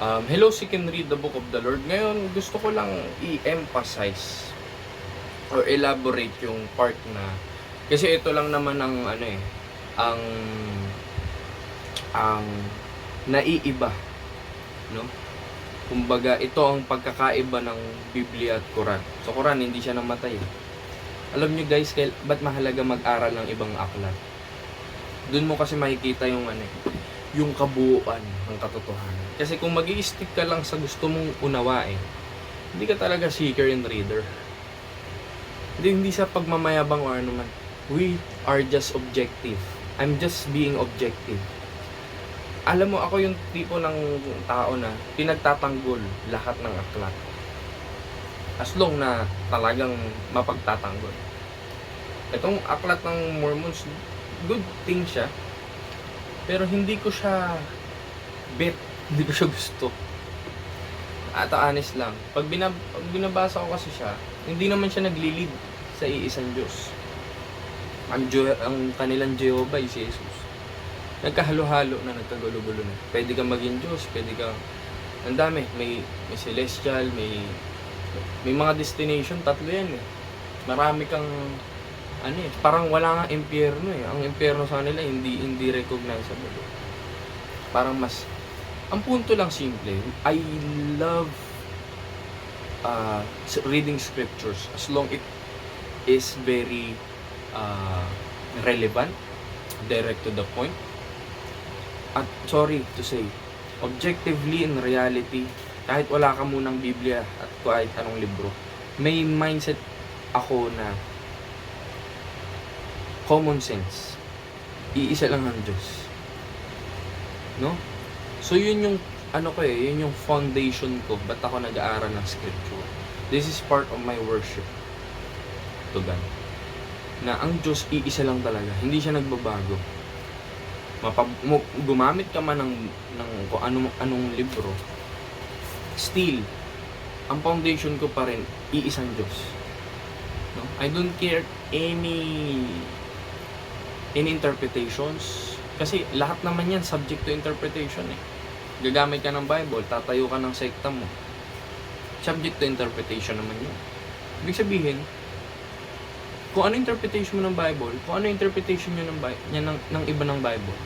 Hello, Seek and Read the Book of the Lord. Ngayon, gusto ko lang i-emphasize or elaborate yung part na kasi ito lang naman ang ang ang naiiba, no? Kumbaga, ito ang pagkakaiba ng Biblia at Quran. Sa Quran, hindi siya namatay. Alam nyo guys, ba't mahalaga mag-aral ng ibang aklat? Doon mo kasi makikita yung yung kabuuan ng katotohanan. Kasi kung mag-i-stick ka lang sa gusto mong unawain, hindi ka talaga seeker and reader. Hindi sa pagmamayabang o ano man. We are just objective. I'm just being objective. Alam mo, ako yung tipo ng tao na pinagtatanggol lahat ng aklat. As long na talagang mapagtatanggol. Itong aklat ng Mormons, good thing siya. Pero hindi ko siya bet, hindi ko siya gusto. At honest lang, pag binabasa ko kasi siya, hindi naman siya naglilid sa iisang Diyos. Ang kanilang Jehovah ay si Jesus. Nagkahalo-halo na, nagkagulo-gulo na. Pwede kang maging Diyos, pwede kang, ang dami, may celestial, may mga destination, tatlo yan eh. Marami kang, parang wala nga impyerno eh. Ang impyerno sa kanila, hindi recognizable. Parang mas, ang punto lang simple, I love reading scriptures as long it is very relevant, direct to the point. At sorry to say, objectively in reality, kahit wala ka munang Biblia at kahit anong libro, may mindset ako na common sense. Iisa lang ang Diyos. No? So yun yung yun yung foundation ko ba't ako nag-aaral ng scripture. This is part of my worship to God. Na ang Diyos iisa lang talaga, hindi siya nagbabago. Gumamit ka man ng kung anong libro, still ang foundation ko pa rin iisang Diyos. No? I don't care any interpretations kasi lahat naman yan subject to interpretation eh. Gagamit ka ng Bible, tatayo ka ng sekta mo, subject to interpretation naman yun. Ibig sabihin, kung ano interpretation mo ng Bible, kung ano interpretation nyo ng iba ng Bible,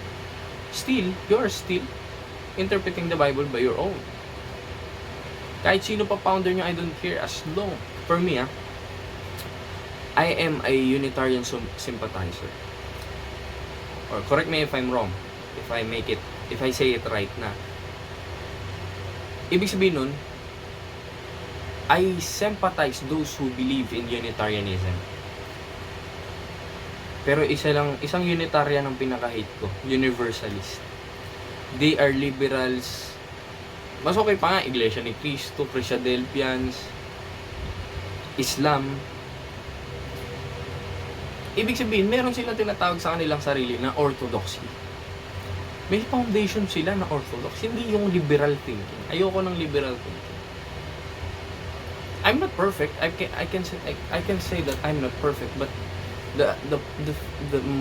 still, you are still interpreting the Bible by your own. Kahit sino pa founder nyo, I don't care as long. For me, I am a Unitarian sympathizer. Or correct me if I'm wrong, if I say it right na. Ibig sabihin nun, I sympathize those who believe in Unitarianism. Pero isang Unitarian ang pinaka-hate ko, Universalist. They are liberals. Mas okay pa nga, Iglesia ni Cristo, Christadelphians, Islam. Ibig sabihin, meron silang tinatawag sa kanilang sarili na orthodoxy. May foundation sila na orthodox, hindi yung liberal thinking. Ayoko ng liberal thinking. I'm not perfect. I can say that I'm not perfect, but the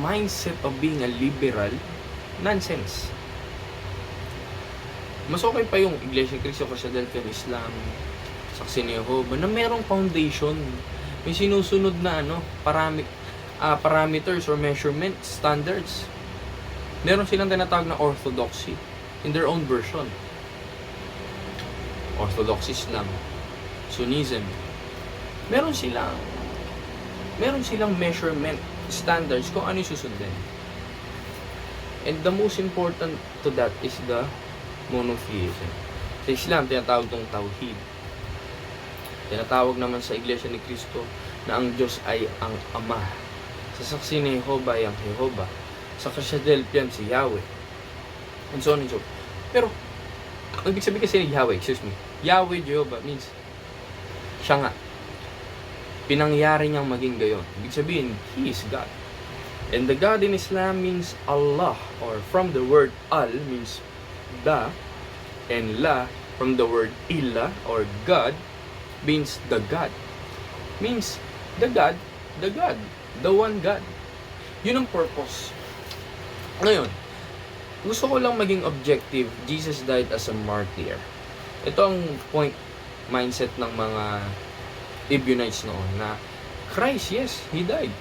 mindset of being a liberal, nonsense. Mas okay pa yung Iglesia Cristo, Christadelphian, Islam, Saksi ni Jehovah, na merong foundation. May sinusunod na parameters or measurement standards. Meron silang tinatawag na orthodoxy in their own version. Orthodox Islam, Sunnism. Meron silang measurement standards kung ano yung susundin. And the most important to that is the monotheism. Sa Islam, tinatawag itong Tawhid. Tinatawag naman sa Iglesia ni Cristo na ang Diyos ay ang Ama. Sa Saksi ni Jehovah ay ang Jehovah. Sa Christadelphian si Yahweh. And so on and so on. Pero, ang ibig sabihin kasi ni Yahweh, Yahweh, Jehovah means siya nga. Pinangyari niyang maging gayon. Ibig sabihin, He is God. And the God in Islam means Allah, or from the word Al means the, and La from the word Ilah or God means the God. Means the God, the one God. Yun ang purpose. Ngayon, gusto ko lang maging objective. Jesus died as a martyr. Ito ang mindset ng mga Ebionites noon na Christ, yes, He died.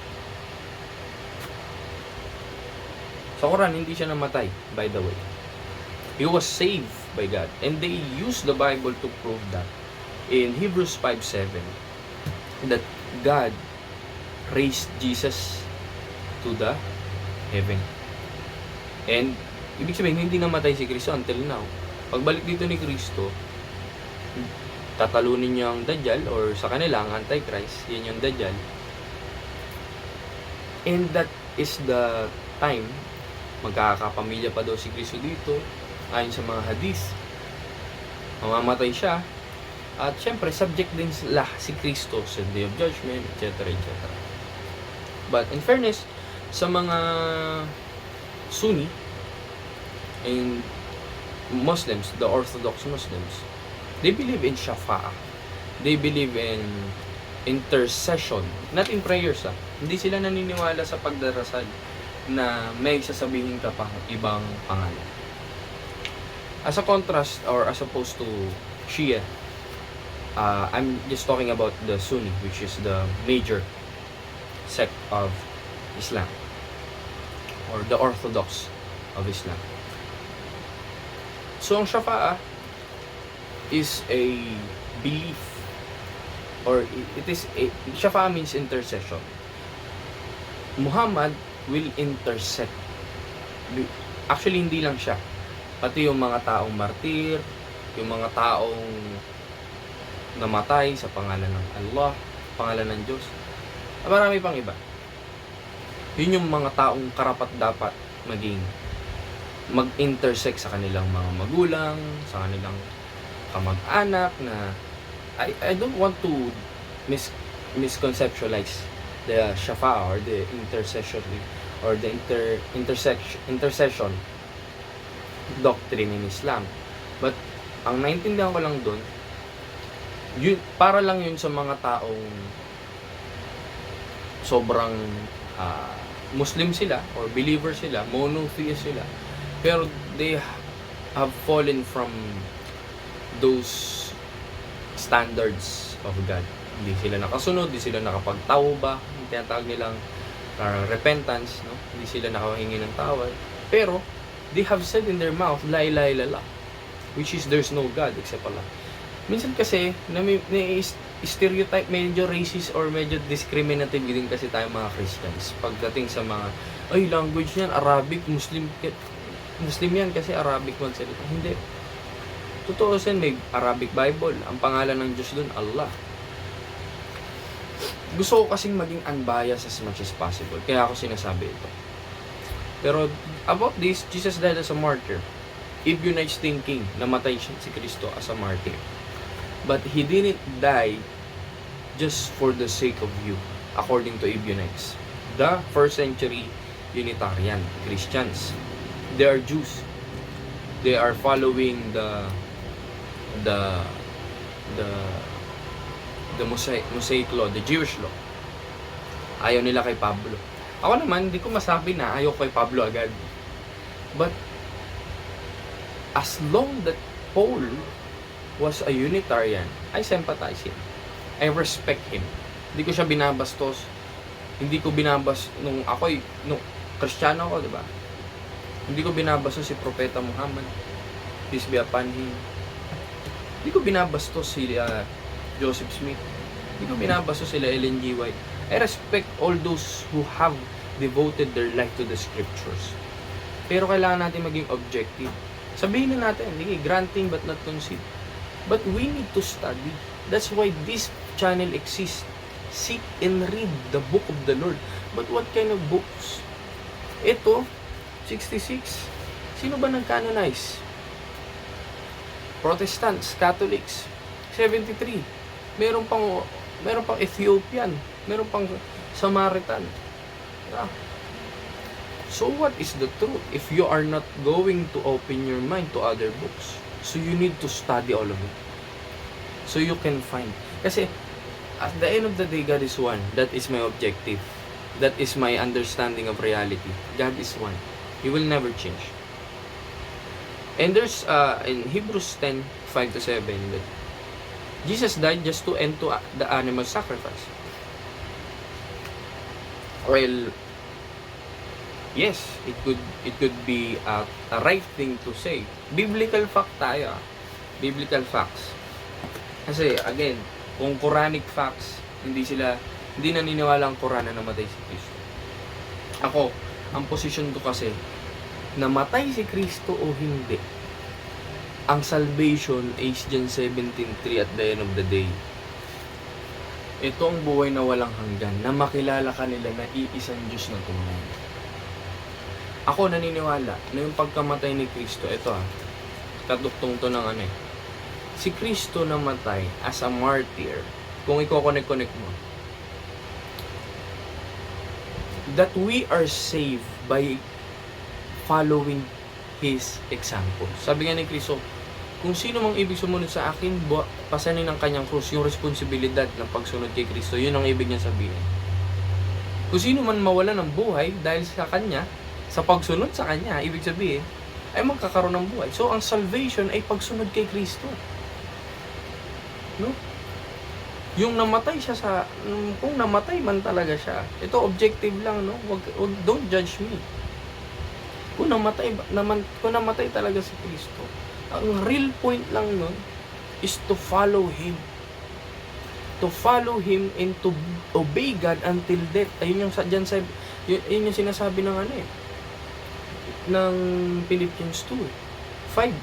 Sa Quran, hindi siya namatay, by the way. He was saved by God. And they use the Bible to prove that. In Hebrews 5:7, that God raised Jesus to the heaven. And ibig sabihin, hindi namatay si Kristo until now. Pagbalik dito ni Kristo, tatalunin niya ang Dajjal, or sa kanila, ang Antichrist, yun yung Dajjal. And that is the time, magkakapamilya pa daw si Kristo dito, ayon sa mga hadith. Mamamatay siya, at syempre, subject din sila si Kristo sa Day of Judgment, etc. etc. But in fairness, sa mga Sunni and Muslims, the Orthodox Muslims, they believe in Shafa'ah. They believe in intercession, not in prayers. Hindi sila naniniwala sa pagdarasal na may sasabihin ka pang ibang pangalan. As a contrast, or as opposed to Shia, I'm just talking about the Sunni, which is the major sect of Islam, or the Orthodox of Islam. So, ang Shafa'ah is a belief, or it is a, Shafa'ah means intercession. Muhammad will intersect. Actually, hindi lang siya. Pati yung mga taong martir, yung mga taong namatay sa pangalan ng Allah, pangalan ng Diyos. Marami pang iba. Yun yung mga taong karapat-dapat mag-intersect sa kanilang mga magulang, sa kanilang kamag-anak na I don't want to misconceptualize the Shafa'ah or the intercession or the intercession doctrine in Islam. But ang naintindihan ko lang doon, yun, para lang yun sa mga taong sobrang Muslim sila or believer sila, monotheist sila, pero they have fallen from those standards of God. Hindi sila nakasunod, hindi sila nakapagtawba, yung tinatawag nilang repentance, no? Hindi sila nakahingi ng tawad. Pero they have said in their mouth, la ilaha illallah, which is there's no God except Allah. Minsan kasi, stereotype, medyo racist or medyo discriminative din kasi tayo mga Christians. Pagdating sa mga, ay, language niyan, Arabic, Muslim yan kasi Arabic magsalita. Hindi. Totoo sin, may Arabic Bible. Ang pangalan ng Diyos doon, Allah. Gusto ko kasing maging unbiased as much as possible. Kaya ako sinasabi ito. Pero, about this, Jesus died as a martyr. Ebionites thinking, namatay siya si Kristo as a martyr. But He didn't die just for the sake of you, according to Ebionites. The first century Unitarian Christians. They are Jews. They are following the Mosaic law, the Jewish law. Ayaw nila kay Pablo. Ako naman, hindi ko masabi na ayaw kay Pablo agad. But as long that Paul was a Unitarian, I sympathize him. I respect him. Hindi ko siya binabastos. Hindi ko nung Kristiyano ako, di ba? Hindi ko binabastos si Propeta Muhammad. Peace be upon him. Hindi ko binabastos si Joseph Smith. Hindi ko binabastos sila Ellen G. White. I respect all those who have devoted their life to the scriptures. Pero kailangan natin maging objective. Sabihin na natin, granting but not concede. But we need to study. That's why this channel exists. Seek and read the book of the Lord. But what kind of books? Ito, 66. Sino ba nag-canonize? Protestants, Catholics. 73. Meron pang Ethiopian. Meron pang Samaritan. So what is the truth if you are not going to open your mind to other books? So you need to study all of it. So you can find. Kasi at the end of the day, God is one. That is my objective. That is my understanding of reality. God is one. He will never change. And there's in Hebrews 10:5-7 that Jesus died just to end to the animal sacrifice. Well, yes, it could be a right thing to say. Biblical fact tayo. Biblical facts. Kasi again, kung Quranic facts, hindi naniniwala ang Quran na namatay si Kristo. Ako, ang position ko kasi, namatay si Kristo o hindi, ang salvation is John 17:3 at the end of the day. Ito ang buhay na walang hanggan, na makilala ka nila na iisang Diyos na tunay. Ako naniniwala na yung pagkamatay ni Kristo, ito kaduktong to ng si Kristo namatay as a martyr. Kung i-connect mo, that we are saved by following His example. Sabi nga ni Kristo, kung sino mang ibig sumunod sa akin, pasanin ng kanyang krus, yung responsibilidad ng pagsunod kay Kristo, yun ang ibig niya sabihin. Kung sino man mawala ng buhay dahil sa kanya, sa pagsunod sa kanya, ibig sabihin, ay magkakaroon ng buhay. So, ang salvation ay pagsunod kay Kristo. No? Yung namatay siya kung namatay man talaga siya, ito objective lang, no? Don't judge me. Kung namatay talaga si Kristo, ang real point lang nun is to follow Him. To follow Him and to obey God until death. Ayun yun yung sinasabi ng ng Philippians 2:5.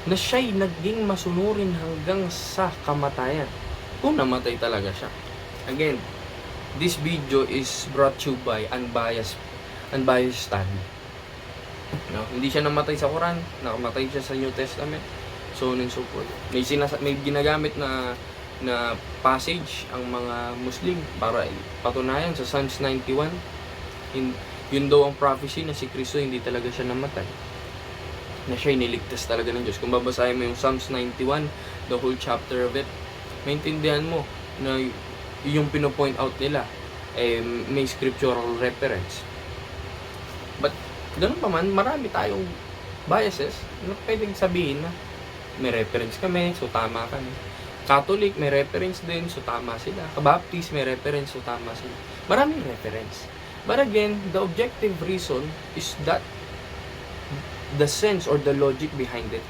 Na siya'y naging masunurin hanggang sa kamatayan. Kung namatay talaga siya. Again, this video is brought to you by unbiased study. No? Hindi siya namatay sa Quran, nakamatay siya sa New Testament, so on and so forth. May ginagamit na passage ang mga Muslim para patunayan sa Psalms 91. Yun daw ang prophecy na si Kristo hindi talaga siya namatay. Na siya niligtas talaga ng Diyos. Kung babasahin mo yung Psalms 91, the whole chapter of it, maintindihan mo na yung pino-point out nila may scriptural reference. But ganun pa man, marami tayong biases na pwedeng sabihin na may reference kami, so tama kami. Catholic, may reference din, so tama sila. Kabaptist, may reference, so tama sila. Maraming reference. But again, the objective reason is that the sense or the logic behind it.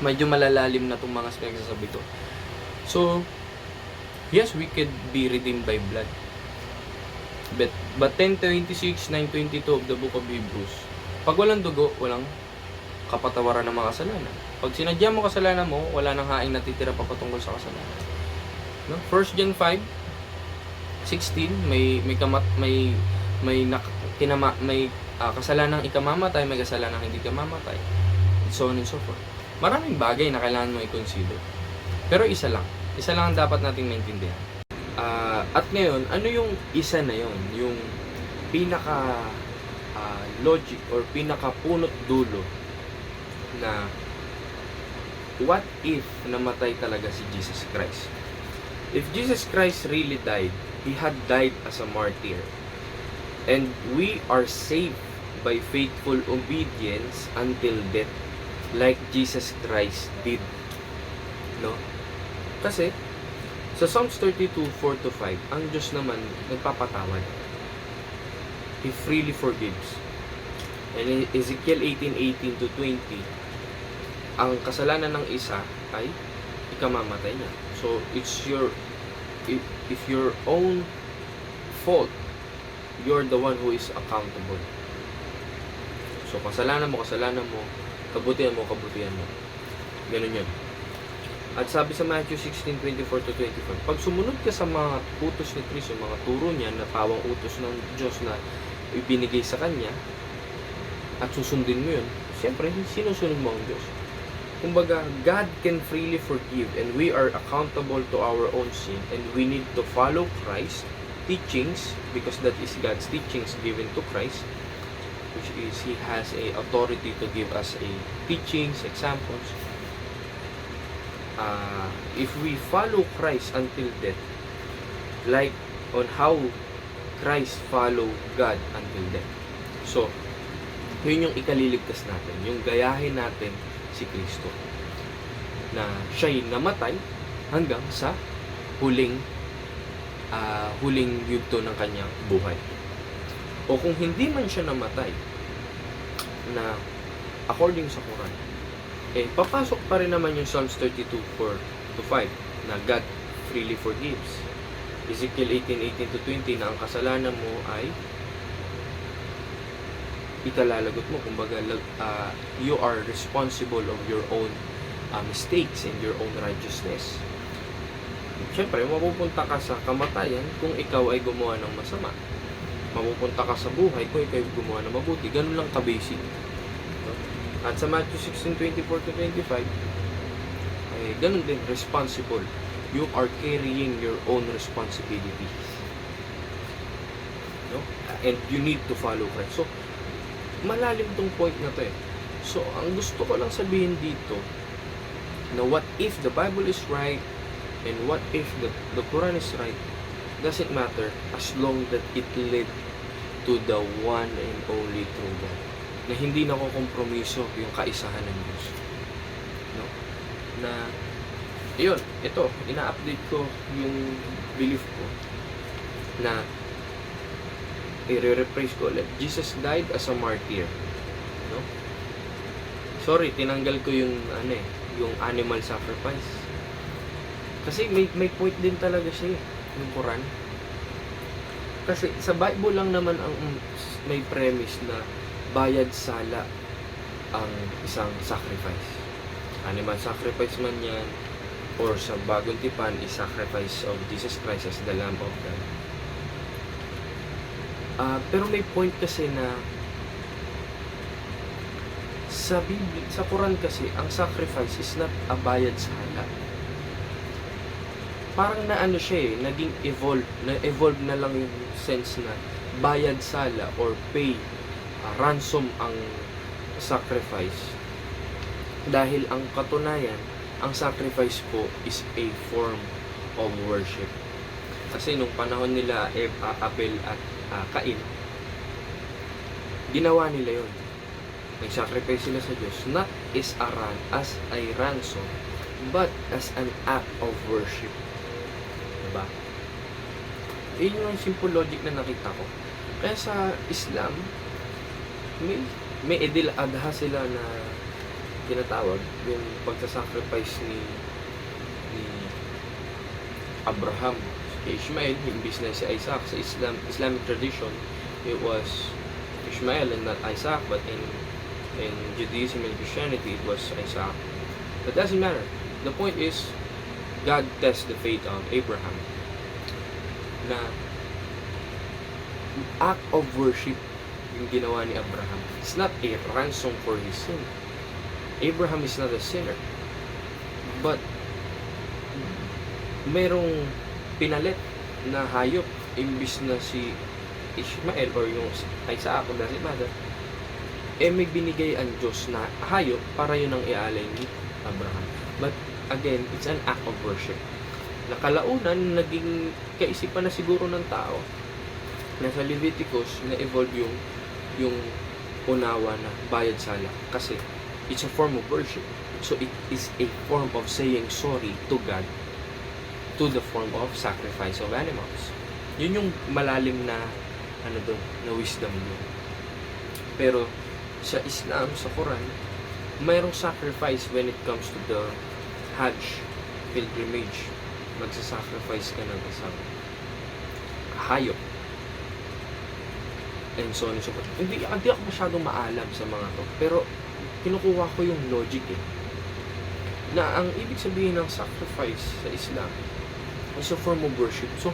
Medyo malalalim na itong mga pinagsasabi ko. So, yes, we could be redeemed by blood. But 10:26, 9:22 of the book of Hebrews, pag walang dugo, walang kapatawaran ng mga kasalanan. Pag sinadya mo kasalanan mo, wala nang haing natitira pa patungkol sa kasalanan. No? 1 John 5:16, may kasalanang ikamamatay, may kasalanang hindi kamamatay. So on and so forth. Maraming bagay na kailangan mo i-consider. Pero isa lang ang dapat nating maintindihan. At ngayon, ano yung isa na yon? Yung pinaka logic or pinaka punot dulo na what if namatay talaga si Jesus Christ? If Jesus Christ really died, He had died as a martyr. And we are saved by faithful obedience until death, like Jesus Christ did. No? Kasi, sa Psalms 32:4-5, ang Diyos naman nagpapatawad. He freely forgives. And in Ezekiel 18:18-20, ang kasalanan ng isa ay ikamamatay niya. So, it's if your own fault, you're the one who is accountable. So, kasalanan mo, kabutihan mo. Ganun yun. At sabi sa Matthew 16:24-25, pag sumunod ka sa mga utos ni Kristo, mga turo niya na pawang utos ng Diyos na ibinigay sa Kanya, at susundin mo yun, siyempre, sinusunod mo ang Diyos. Kumbaga, God can freely forgive and we are accountable to our own sin and we need to follow Christ's teachings because that is God's teachings given to Christ, which is He has a authority to give us a teachings, examples. If we follow Christ until death, like on how Christ followed God until death. So, Yun yung ikaliligtas natin, yung gayahin natin si Kristo. Na siya'y namatay hanggang sa huling yugto ng kanyang buhay. O kung hindi man siya namatay, na according sa Quran, papasok pa rin naman yung Psalms 32:4-5 na God freely forgives. Ezekiel 18:18-20 na ang kasalanan mo ay ikalalagot mo. Kumbaga, you are responsible of your own mistakes and your own righteousness. Siyempre, mapupunta ka sa kamatayan kung ikaw ay gumawa ng masama. Mapupunta ka sa buhay kung ikaw ay gumawa ng mabuti. Ganun lang ka-basic. At sa Matthew 16:24-25, ay ganun din, responsible. You are carrying your own responsibilities. No? And you need to follow Christ. So, malalim tong point na to eh. So, ang gusto ko lang sabihin dito, na what if the Bible is right, and what if the Quran is right, doesn't matter as long that it led to the one and only true God. Na hindi nakokompromiso yung kaisahan ng Diyos. No? Na, yun, ito, ina-update ko yung belief ko na i-rephrase ko ulit. Jesus died as a martyr. No? Sorry, tinanggal ko yung yung animal sacrifice. Kasi may point din talaga siya yung Quran. Kasi sa Bible lang naman ang may premise na bayad sala ang isang sacrifice. Animal sacrifice man yan, or sa bagong tipan is sacrifice of Jesus Christ as the Lamb of God. Pero may point kasi na sa Quran kasi ang sacrifice is not a bayad sala. Parang naano siya naging evolve na lang yung sense na bayad sala or pay, ransom ang sacrifice. Dahil ang katunayan, ang sacrifice po is a form of worship. Kasi nung panahon nila Abel at Cain, ginawa nila yon. Nag-sacrifice sila sa Diyos, not as a ransom, but as an act of worship. Diba? Yun yung simple logic na nakita ko. Kaya sa Islam, may Eid al-Adha sila na tinatawag, yung pagsasacrifice ni Abraham kay Ishmael, imbis na si Isaac. Sa Islamic tradition, it was Ishmael and not Isaac, but in Judaism and Christianity, it was Isaac. But doesn't matter. The point is, God tests the faith of Abraham. Na act of worship yung ginawa ni Abraham. It's not a ransom for his sin. Abraham is not a sinner. But merong pinalit na hayop imbis na si Ishmael or yung Isaac, kung doesn't matter, may binigay ang Diyos na hayop para yun ang ialay ni Abraham. But again, it's an act of worship. Nakalaunan, naging kaisipan na siguro ng tao na sa Leviticus na-evolve yung unawa na bayad sala. Kasi it's a form of worship. So it is a form of saying sorry to God to the form of sacrifice of animals. Yun yung malalim na na wisdom doon. Pero sa Islam, sa Quran, mayroong sacrifice when it comes to the Hajj pilgrimage. Magsasacrifice ka ng isang hayop and so on and so forth. Hindi ako masyadong maalam sa mga to, pero kinukuha ko yung logic na ang ibig sabihin ng sacrifice sa Islam is a form of worship. So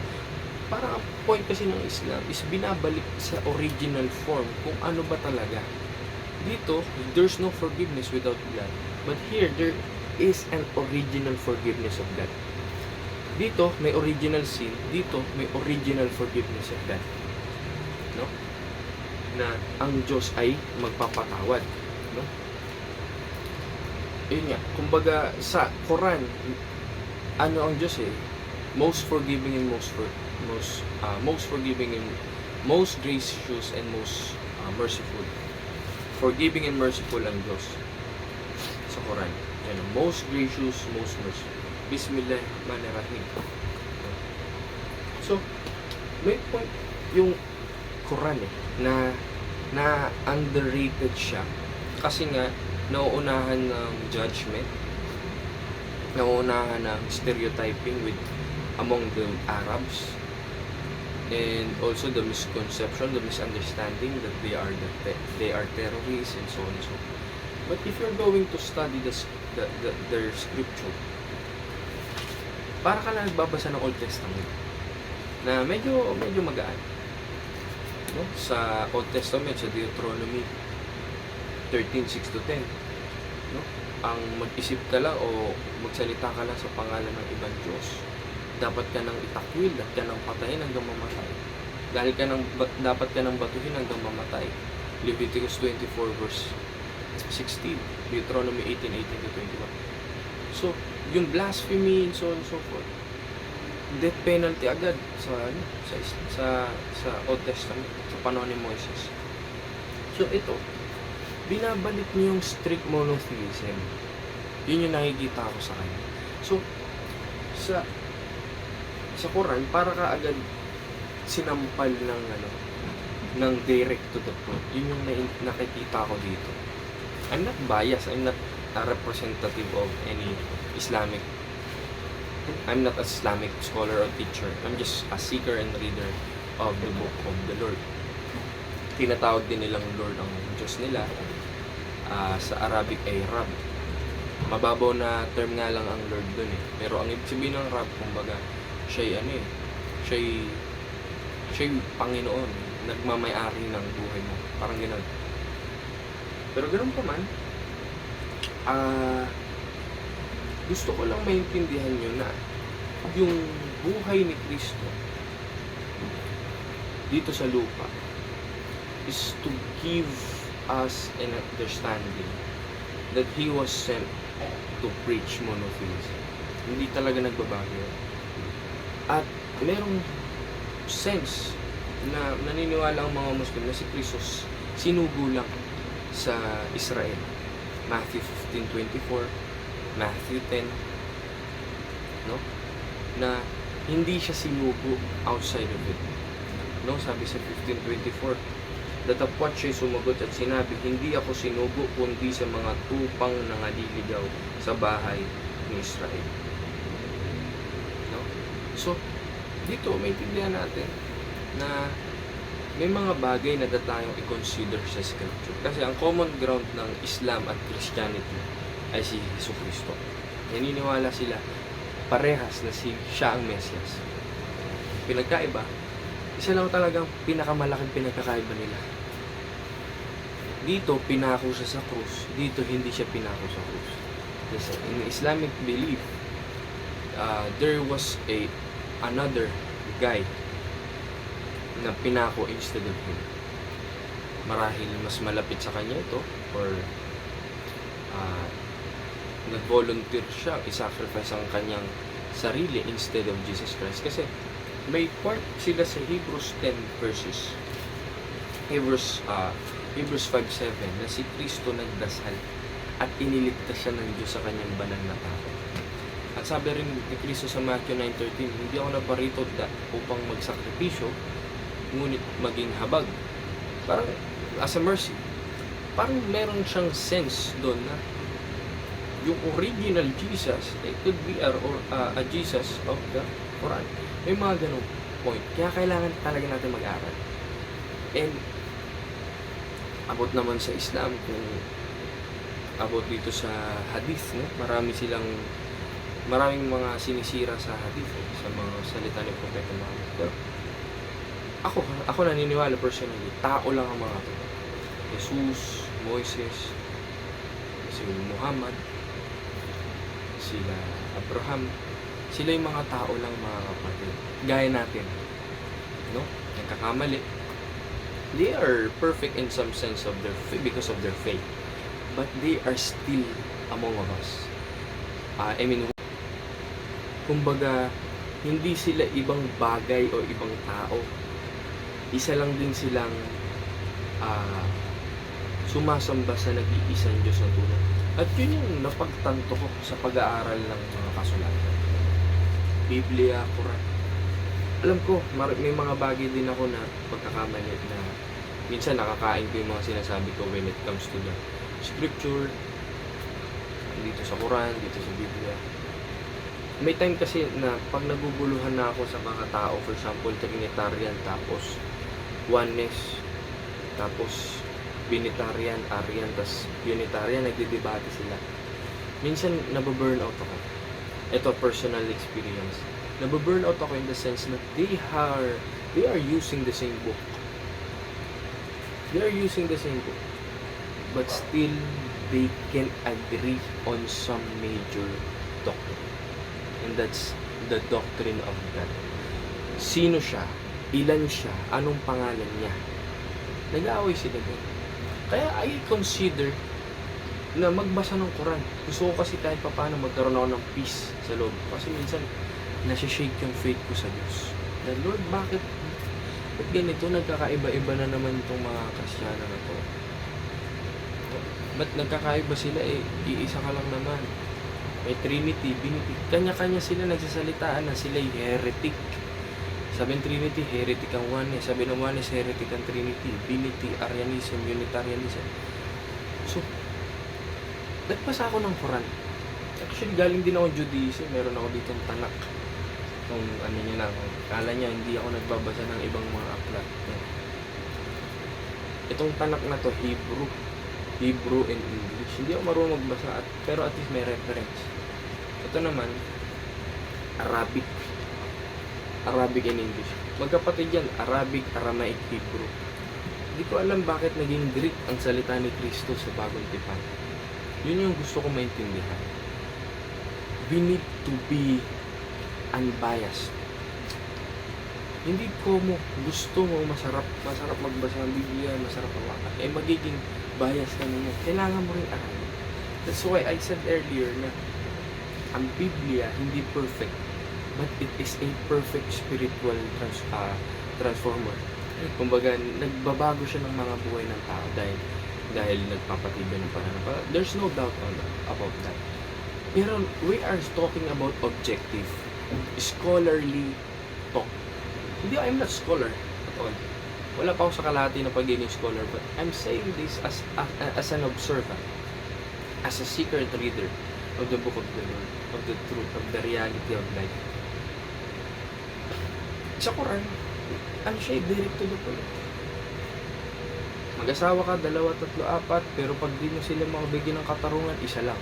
parang ang point kasi ng Islam is binabalik sa original form kung ano ba talaga. Dito, there's no forgiveness without blood. But here, there is an original forgiveness of God. Dito, may original sin. Dito, may original forgiveness of God. No? Na ang Diyos ay magpapatawad. No? Yun nga. Kumbaga, sa Quran, ano ang Diyos most forgiving and most forgiving and most gracious and most merciful. Forgiving and merciful ang Diyos sa Quran. Yan, most gracious, most merciful. Bismillahirrahmanirrahim. So, may point yung Quran na underrated siya kasi nga nauunahan ng judgment, nauunahan ng stereotyping with among the Arabs, and also the misconception, the misunderstanding that they are terrorists and so on and so forth. But if you're going to study their scripture, para ka lang nagbabasa ng Old Testament na medyo magaan, no? Sa Old Testament, sa Deuteronomy 13:6-10, no? Ang mag-isip ka lang o magsalita ka lang sa pangalan ng ibang Diyos, dapat ka nang itakwil at ka nang patayin hanggang mamatay. Dapat ka nang batuhin hanggang mamatay. Leviticus 24 verse 16, Deuteronomy 18:18-21. So, yung blasphemy and so on and so forth, death penalty agad sa Old Testament, sa panahon ni Moses. So, ito, binabalik niyo yung strict monotheism. Yun yung nakikita ko sa kanya. So, sa Quran, para ka agad sinampal ng direct to the point. Yun yung nakikita ko dito. I'm not biased. I'm not a representative of any Islamic. I'm not an Islamic scholar or teacher. I'm just a seeker and reader of the book of the Lord. Tinatawag din nilang Lord ang Diyos nila. Sa Arabic ay Rab. Mababaw na term nga lang ang Lord dun eh. Pero ang ibig sabihin ng Rab, kumbaga, siya'y Panginoon, nagmamay-ari ng buhay mo. Parang gano'n. Pero gano'n pa man, gusto ko lang maintindihan nyo na yung buhay ni Kristo dito sa lupa is to give us an understanding that He was sent to preach monotheism. Hindi talaga nagbabago. At merong sense na naniniwala ang mga Muslim na si Kristo sinugo lang sa Israel. Matthew 15:24, Matthew 10, no? Na hindi siya sinugo outside of it. No, sabi sa 15:24, datapwat siya'y sumagot at sinabi, hindi ako sinugo kundi sa mga tupang nangaliligaw sa bahay ni Israel. No? So, dito maintindihan natin na may mga bagay na tayong i-consider sa scripture. Kasi ang common ground ng Islam at Christianity ay si Jesucristo. Naniniwala sila parehas na siya ang Mesias. Pinagkaiba, isa lang talagang pinakamalaking pinagkakaiba nila. Dito, pinako siya sa krus. Dito, hindi siya pinako sa krus. Kasi in Islamic belief, there was another guy na pinako instead of him. Marahil mas malapit sa kanya ito, or nag-volunteer siya, i-sacrifice ang kanyang sarili instead of Jesus Christ. Kasi may part sila sa Hebrews 10 verses. Hebrews 5:7 na si Kristo nagdasal at iniligtas siya ng Diyos sa kanyang banal na tao. At sabi rin ni Kristo sa Matthew 9:13, hindi ako naparito upang magsakripisyo, ngunit maging habag. Parang as a mercy. Parang meron siyang sense doon na yung original Jesus, it could be a Jesus of the Quran. May mga ganong point. Kaya kailangan talaga natin mag-aral. And abot naman sa Islam, kung abot dito sa hadith, no? Maraming mga sinisira sa hadith, sa mga salita ni Propeta Muhammad. Pero ako naniniwala personally, tao lang ang mga to. Jesus, Moises, si Muhammad, sila Abraham, sila yung mga tao lang, mga kapatid. Gaya natin, no? Nagkakamali. They are perfect in some sense of because of their faith, but they are still among us. Kumbaga, hindi sila ibang bagay o ibang tao. Isa lang din silang sumasamba sa nag-iisang Diyos na tunay. At yun yung napagtanto ko sa pag-aaral ng mga kasulatan. Biblia, Quran. Alam ko, may mga bagay din ako na pagkakamali na minsan nakakain ko yung mga sinasabi ko when it comes to the scripture, dito sa Quran, dito sa Biblia. May time kasi na pag naguguluhan na ako sa mga tao, for example, Trinitarian, tapos Oneness, tapos Binitarian, Arian, tapos Unitarian, nagdidebate sila. Minsan, nababurnout ako. Ito, personal experience. Nababurnout ako in the sense na they are using the same book. They are using the same book. But still, they can agree on some major doctrine. And that's the doctrine of God. Sino siya? Ilan siya? Anong pangalan niya? Nag-aaway sila doon. Kaya I consider na magbasa ng Quran. Gusto ko kasi kahit paano magkaroon ako ng peace sa loob. Kasi minsan, nasi-shake yung faith ko sa Diyos. Na Lord, bakit ganito? Nagkakaiba-iba na naman itong mga Kristiyano na to. Ba't nagkakaiba sila iisa ka lang naman? May Trinity, Binity. Kanya-kanya sila nagsasalitaan na sila'y heretic. Sabi ng Trinity, heretic ang Oneness. Sabi ng Oneness, heretic ang Trinity. Binity, Arianism, Unitarianism. So, nagpasa ako ng Quran. Actually, galing din ako Judaism. Meron ako ditong tanak. Kung ano niya lang. Kala niya, hindi ako nagbabasa ng ibang mga aklat. Itong tanak na to, Hebrew and English. Hindi ako marunong magbasa, pero at least may reference. Ito naman, Arabic and English. Magkapatid yan, Arabic, Aramaic, Hebrew. Hindi ko alam bakit naging Greek ang salita ni Kristo sa Bagong Tipan. Yun yung gusto ko maintindihan. We need to be unbiased. Hindi ko gusto mo masarap magbasa ng Biblia, masarap hawakan. Magiging bias ka naman. Kailangan mo rin aralin. That's why I said earlier na ang Biblia hindi perfect, but it is a perfect spiritual transformer. Kumbaga, nagbabago siya ng mga buhay ng tao dahil nagpapatibay ng pananampalataya. There's no doubt about that. Pero we are talking about objective, scholarly talk. Hindi, I'm not scholar at all. Wala pa ako sa kalahati na pagiging scholar, but I'm saying this as an observer, as a secret reader of the book of the Lord, of the truth, of the reality of life. Sa Quran, ano siya, direct to the point. Mag-asawa ka, 2, 3, 4, pero pag di mo sila makabigyan ng katarungan, isa lang.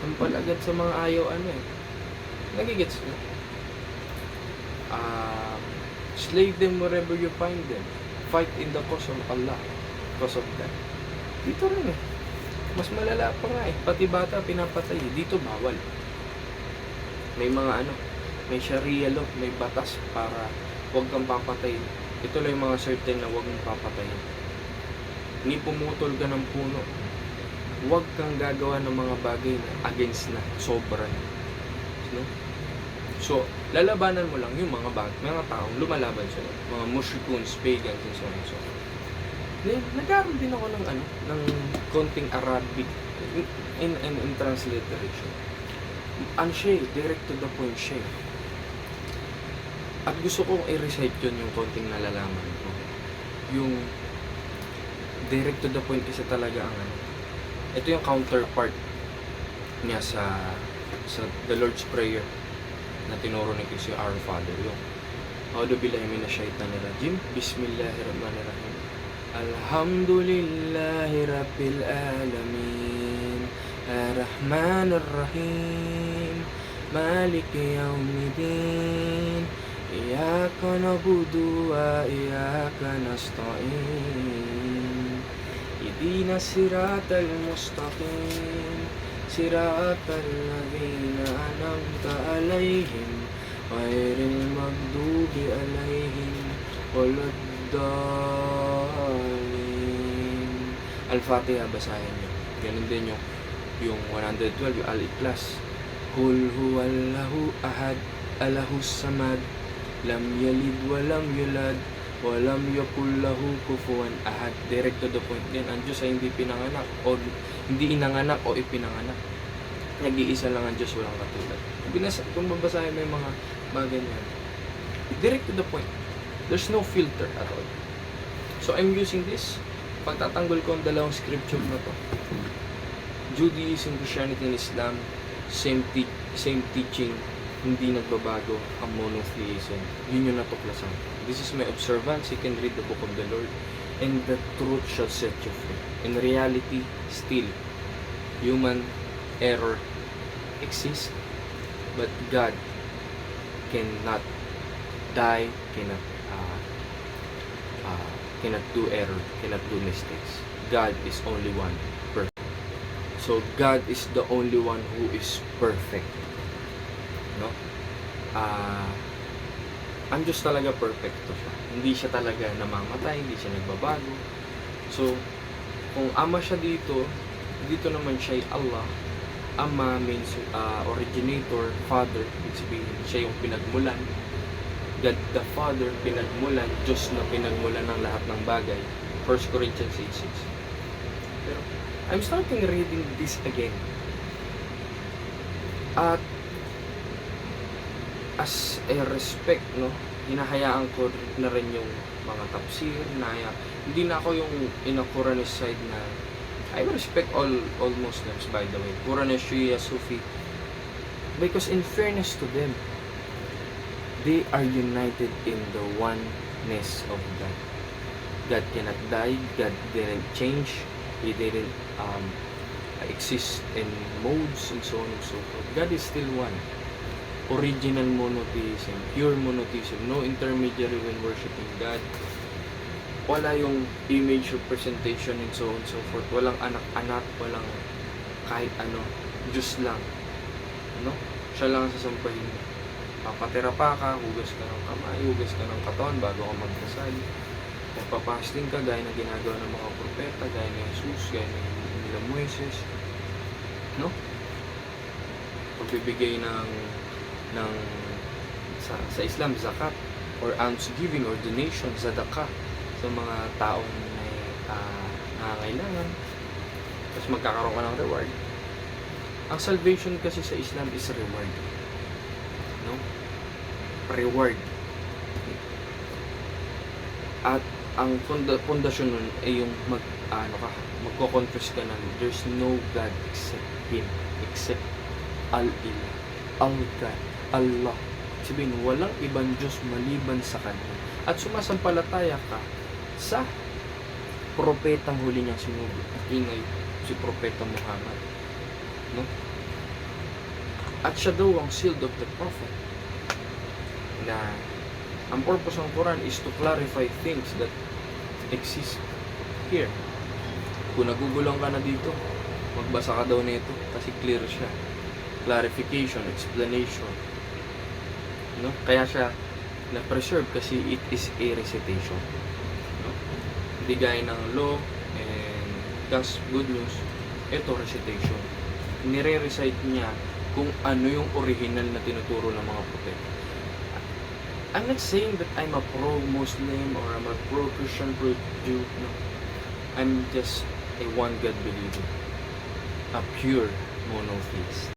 Sampal agad sa mga ayaw, nagigets mo. Slave them wherever you find them. Fight in the cause of Allah, cause of God. Dito rin mas malala pa nga pati bata pinapatay. Dito bawal. May mga may Sharia law, may batas para huwag kang papatay. Ito lang yung mga certain na huwag mong papatay. Ni pumutol ka ng puno. Huwag kang gagawa ng mga bagay na against na, sobra. No? So, lalabanan mo lang yung mga taong lumalaban sila. Mga mushrikuns, pagans, and so on and so on. Nag-aaral din ako ng konting Arabic in transliteration. Siya direct to the point siya. At gusto kong i-recite yun yung konting nalalaman ko. Yung direct to the point isa talaga ang ito yung counterpart niya sa The Lord's Prayer na tinuro ni Kristo, Our Father. Yung A'udhu billahi minash shaitanir rajim. Bismillahirrahmanirrahim. Alhamdulillahi rabbil alamin. Ar-Rahmanir Rahim. Maliki yawmiddin. Iyyaka na'budu wa iyyaka nasta'in. Ihdinas siratal mustaqim. Siratal ladzina an'amta 'alaihim ghairil maghdubi 'alaihim waladdallin. Al-Fatiha basahin niyo. Ganun din yung 112, yung Al-Ikhlas. Qul huwallahu ahad, Allahus samad, lam yalid wa lam yulad Walam yakul lahu kufuwan ahad. Direct to the point yan. Ang Diyos ay hindi pinanganak o hindi inanganak o ipinanganak. Nag-iisa lang ang Diyos, walang katulad. Kung babasahin mo yung mga bagay niyan, direct to the point. There's no filter at all. So I'm using this. Pagtatanggol ko ang dalawang scripture na to. Judaism, Christianity, and Islam, same teaching, hindi nagbabago ang monotheism. Yun yung natuklasan. This is my observance. You can read the book of the Lord, and the truth shall set you free. In reality, still, human error exists, but God cannot die, cannot do error, cannot do mistakes. God is only one perfect. So God is the only one who is perfect. No? Ang Diyos talaga perfecto siya. Hindi siya talaga namamatay, hindi siya nagbabago. So, kung ama siya dito, dito naman siya ay Allah. Ama means originator, father, ibig sabihin siya yung pinagmulan. God the Father, pinagmulan, Diyos na pinagmulan ng lahat ng bagay. 1 Corinthians 8:6. Pero, I'm starting reading this again. At, as a respect, no, hinahayaan ko na rin yung mga tafsir, hindi na ako yung in a Quranist side na, I respect all Muslims, by the way. Quranist, Shia, Sufi. Because in fairness to them, they are united in the oneness of God. God cannot die. God didn't change. He didn't exist in modes and so on and so forth. God is still one. Original monotheism, pure monotheism, no intermediary when worshiping God. Wala yung image representation and so on and so forth. Walang anak-anak, walang kahit ano. Diyos lang. No? Siya lang ang sasampahin mo. Papatera-pa ka, hugas ka ng kamay, hugas ka ng katawan bago ka magdasal. Magpapasting ka gaya na ginagawa ng mga propeta, gaya ni Jesus, gaya ni Moises. No? Pagbibigay ng sa Islam, zakat, or alms giving, or donation, zadaqah, sa mga taong may nangangailangan. Tapos magkakaroon ka ng reward. Ang salvation kasi sa Islam is reward. No? Reward. At ang pundasyon nun ay yung magko-confess ka na there's no God except Him, except Al-Ilah, Al-God, Allah. Sabihin, walang ibang Diyos maliban sa Kanya. At sumasampalataya ka sa propetang huli niyang sinugo. Ingay, si Propeta Muhammad. No? At siya daw ang sealed of the prophet. Na ang purpose ng Quran is to clarify things that exist here. Kung nagugulong ka na dito, magbasa ka daw nito kasi clear siya. Clarification, explanation. No? Kaya siya na-preserve kasi it is a recitation. No? Hindi gaya ng law and that's good news. Ito recitation. Nire-recite niya kung ano yung original na tinuturo ng mga propeta. I'm not saying that I'm a pro-Muslim or I'm a pro-Christian, pro-Jew. No. I'm just a one God believer. A pure monotheist.